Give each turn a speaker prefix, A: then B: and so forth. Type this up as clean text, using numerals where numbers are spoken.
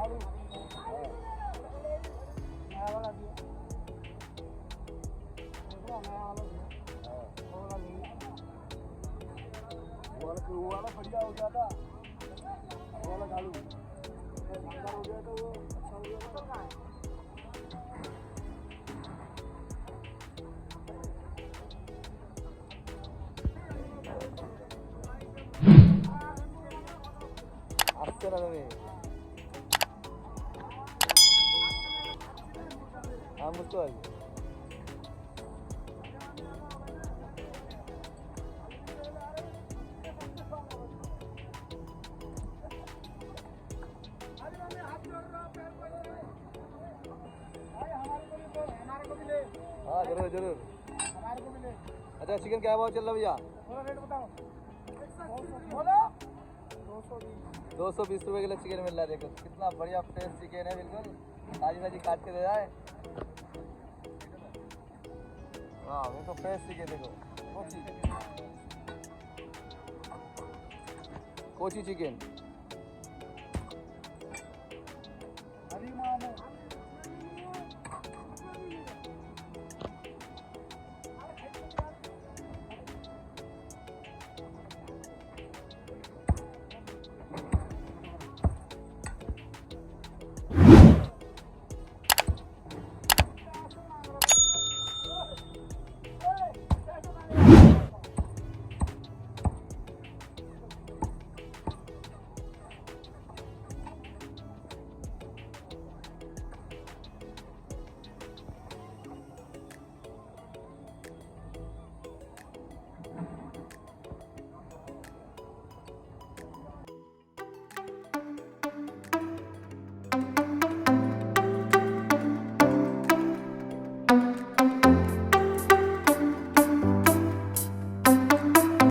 A: वो वाला बढ़िया हो गया था, वो वाला डालू शानदार हो गया था, वो अच्छा हो गया था। अच्छा लगा मैं, हाँ मुझको आई हाँ जरूर जरूर। अच्छा चिकन क्या भाव चल रहा भैया? रेट बताओ। 220 रुपये किलो चिकन मिल रहा है। देखो कितना बढ़िया फ्रेश चिकन है, बिल्कुल ताजी ताजी काट के दे रहा है। वाह देखो फ्रेश चिकन, देखो कोची चिकन।